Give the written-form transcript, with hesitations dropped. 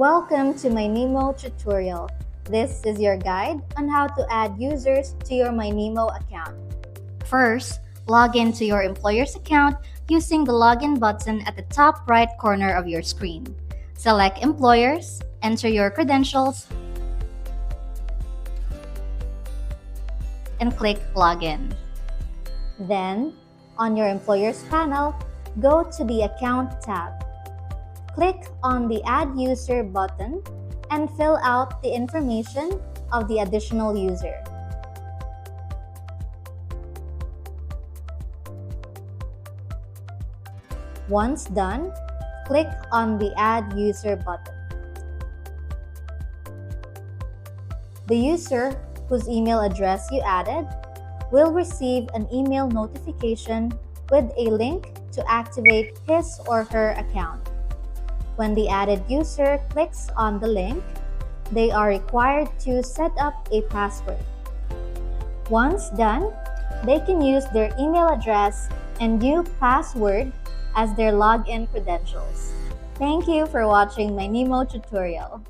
Welcome to Mynimo tutorial. This is your guide on how to add users to your Mynimo account. First, log into your employer's account using the login button at the top right corner of your screen. Select Employers, enter your credentials, and click Login. Then, on your employer's panel, go to the Account tab. Click on the Add User button and fill out the information of the additional user. Once done, click on the Add User button. The user whose email address you added will receive an email notification with a link to activate his or her account. When the added user clicks on the link, they are required to set up a password. Once done, they can use their email address and new password as their login credentials. Thank you for watching my Mynimo tutorial.